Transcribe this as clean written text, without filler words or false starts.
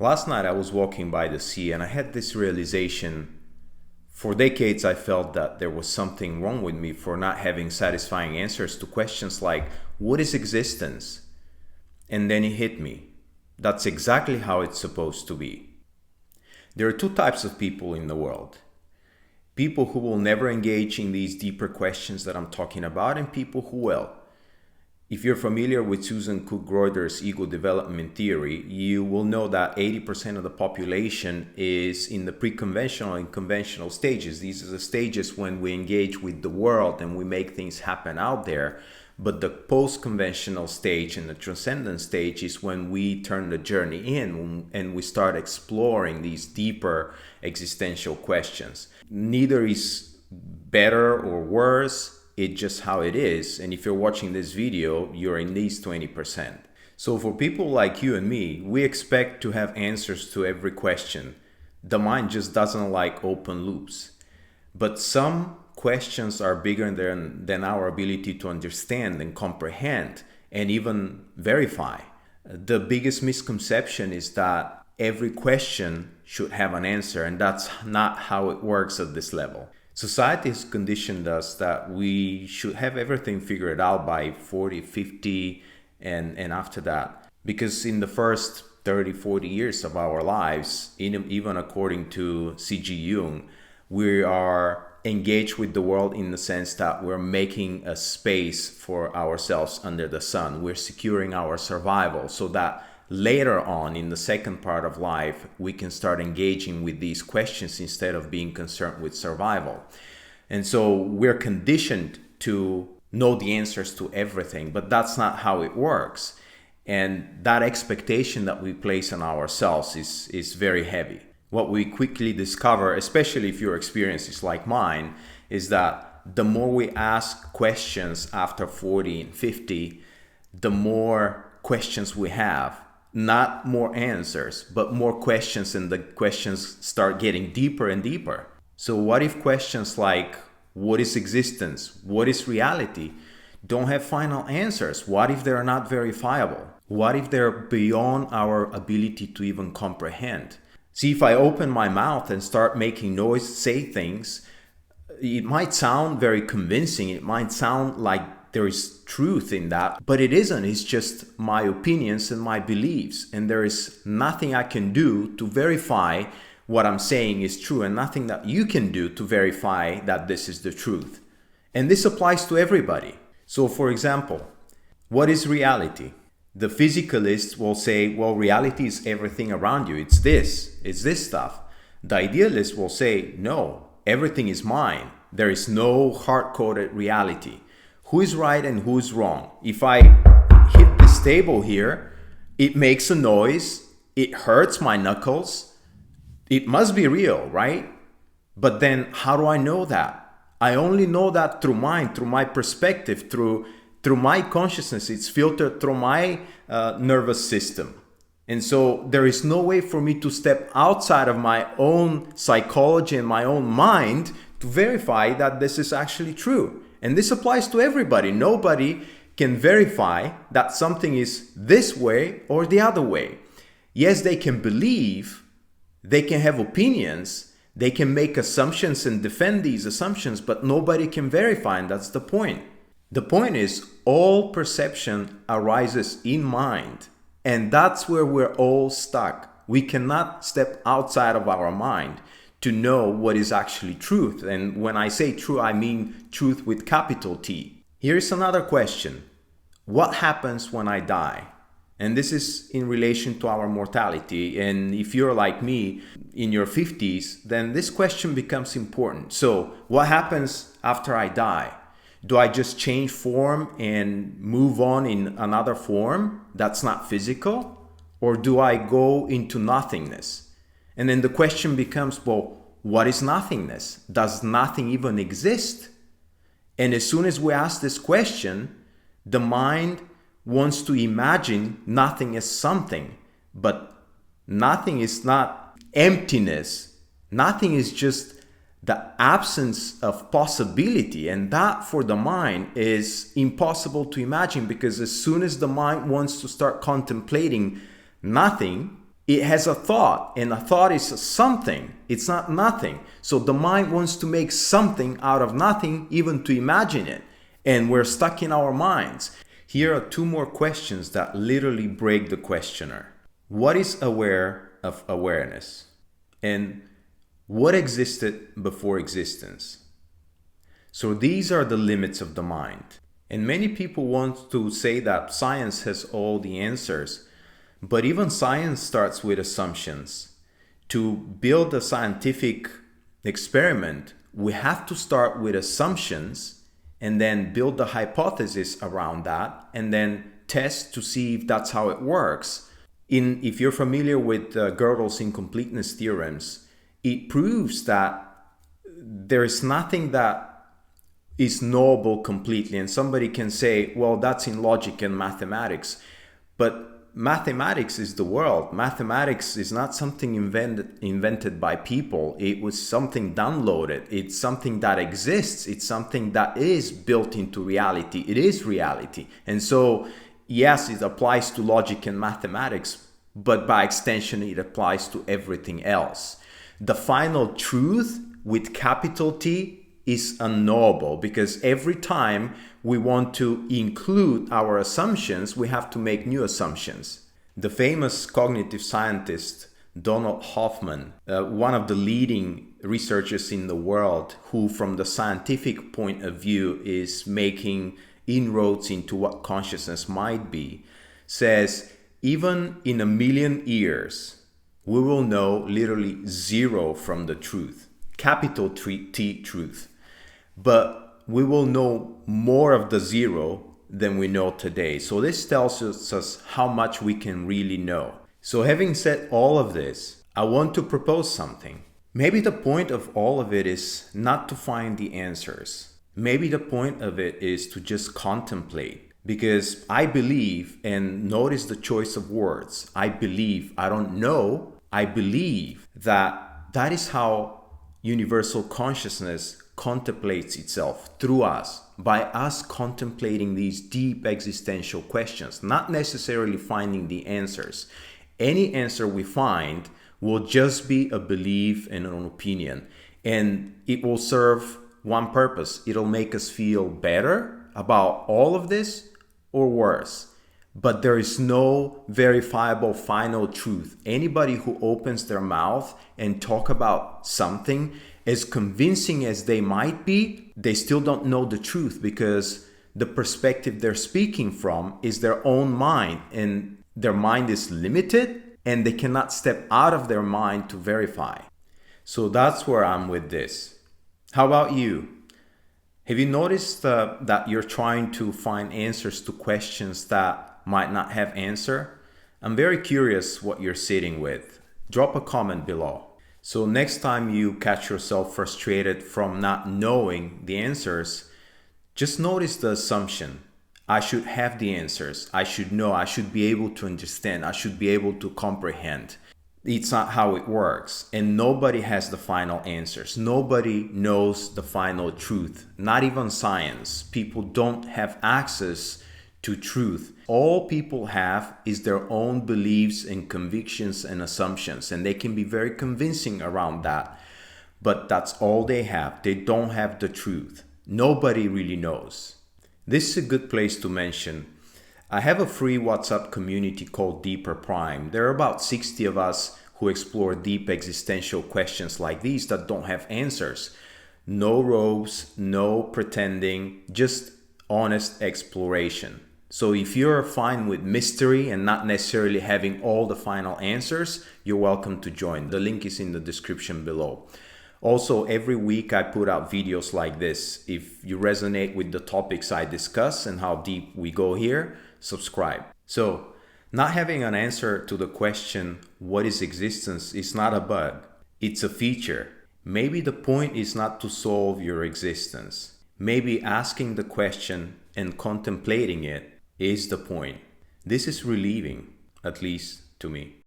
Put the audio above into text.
Last night I was walking by the sea and I had this realization. For decades I felt that there was something wrong with me for not having satisfying answers to questions like, what is existence? And then it hit me. That's exactly how it's supposed to be. There are two types of people in the world. People who will never engage in these deeper questions that I'm talking about, and people who will. If you're familiar with Susan Cook-Greuter's ego development theory, you will know that 80% of the population is in the pre-conventional and conventional stages. These are the stages when we engage with the world and we make things happen out there. But the post-conventional stage and the transcendent stage is when we turn the journey in and we start exploring these deeper existential questions. Neither is better or worse. It's just how it is. And if you're watching this video, you're in these 20%. So for people like you and me, we expect to have answers to every question. The mind just doesn't like open loops. But some questions are bigger than our ability to understand and comprehend and even verify. The biggest misconception is that every question should have an answer, and that's not how it works at this level. Society has conditioned us that we should have everything figured out by 40, 50, and after that. Because in the first 30, 40 years of our lives, even according to C.G. Jung, we are engaged with the world in the sense that we're making a space for ourselves under the sun. We're securing our survival so that later on in the second part of life, we can start engaging with these questions instead of being concerned with survival. And so we're conditioned to know the answers to everything, but that's not how it works. And that expectation that we place on ourselves is very heavy. What we quickly discover, especially if your experience is like mine, is that the more we ask questions after 40 and 50, the more questions we have. Not more answers, but more questions, and the questions start getting deeper and deeper. So what if questions like, what is existence? What is reality? Don't have final answers? What if they're not verifiable? What if they're beyond our ability to even comprehend? See, if I open my mouth and start making noise, say things, it might sound very convincing. It might sound like there is truth in that, but it isn't. It's just my opinions and my beliefs. And there is nothing I can do to verify what I'm saying is true, and nothing that you can do to verify that this is the truth. And this applies to everybody. So for example, what is reality? The physicalist will say, well, reality is everything around you. It's this stuff. The idealist will say, no, everything is mine. There is no hard-coded reality. Who is right and who is wrong? If I hit this table here, it makes a noise, it hurts my knuckles. It must be real, right? But then how do I know that? I only know that through my perspective, through my consciousness. It's filtered through my nervous system. And so there is no way for me to step outside of my own psychology and my own mind to verify that this is actually true. And this applies to everybody. Nobody can verify that something is this way or the other way. Yes, they can believe, they can have opinions, they can make assumptions and defend these assumptions, but nobody can verify, and that's the point. The point is, all perception arises in mind, and that's where we're all stuck. We cannot step outside of our mind to know what is actually truth. And when I say true, I mean truth with capital T. Here's another question. What happens when I die? And this is in relation to our mortality. And if you're like me in your 50s, then this question becomes important. So what happens after I die? Do I just change form and move on in another form that's not physical? Or do I go into nothingness? And then the question becomes, well, what is nothingness? Does nothing even exist? And as soon as we ask this question, the mind wants to imagine nothing as something. But nothing is not emptiness. Nothing is just the absence of possibility. And that for the mind is impossible to imagine, because as soon as the mind wants to start contemplating nothing, It has a thought, and a thought is something. It's not nothing. So the mind wants to make something out of nothing, even to imagine it. And we're stuck in our minds. Here are two more questions that literally break the questioner. What is aware of awareness? And what existed before existence? So these are the limits of the mind. And many people want to say that science has all the answers. But even science starts with assumptions. To build a scientific experiment, we have to start with assumptions and then build the hypothesis around that and then test to see if that's how it works. If you're familiar with Gödel's incompleteness theorems, it proves that there is nothing that is knowable completely. And somebody can say, well, that's in logic and mathematics. But mathematics is the world. Mathematics is not something invented by people. It was something downloaded. It's something that exists. It's something that is built into reality. It is reality. And so, yes, it applies to logic and mathematics, but by extension, it applies to everything else. The final truth with capital T is unknowable, because every time we want to include our assumptions, we have to make new assumptions. The famous cognitive scientist Donald Hoffman, one of the leading researchers in the world, who from the scientific point of view is making inroads into what consciousness might be, says even in 1,000,000 years, we will know literally zero from the truth, capital T truth. But we will know more of the zero than we know today. So this tells us how much we can really know. So having said all of this, I want to propose something. Maybe the point of all of it is not to find the answers. Maybe the point of it is to just contemplate. Because I believe, and notice the choice of words, I believe, I don't know, I believe that is how universal consciousness contemplates itself through us, by us contemplating these deep existential questions, not necessarily finding the answers. Any answer we find will just be a belief and an opinion, and it will serve one purpose. It'll make us feel better about all of this or worse. But there is no verifiable final truth. Anybody who opens their mouth and talk about something, as convincing as they might be, they still don't know the truth, because the perspective they're speaking from is their own mind, and their mind is limited and they cannot step out of their mind to verify. So that's where I'm with this. How about you? Have you noticed that you're trying to find answers to questions that might not have answer? I'm very curious what you're sitting with. Drop a comment below. So next time you catch yourself frustrated from not knowing the answers, just notice the assumption. I should have the answers. I should know. I should be able to understand. I should be able to comprehend. It's not how it works. And nobody has the final answers. Nobody knows the final truth. Not even science. People don't have access to truth. All people have is their own beliefs and convictions and assumptions, and they can be very convincing around that. But that's all they have. They don't have the truth. Nobody really knows. This is a good place to mention. I have a free WhatsApp community called Deeper Prime. There are about 60 of us who explore deep existential questions like these that don't have answers. No robes, no pretending, just honest exploration. So if you're fine with mystery and not necessarily having all the final answers, you're welcome to join. The link is in the description below. Also, every week I put out videos like this. If you resonate with the topics I discuss and how deep we go here, subscribe. So, not having an answer to the question, what is existence, is not a bug. It's a feature. Maybe the point is not to solve your existence. Maybe asking the question and contemplating it is the point. This is relieving, at least to me.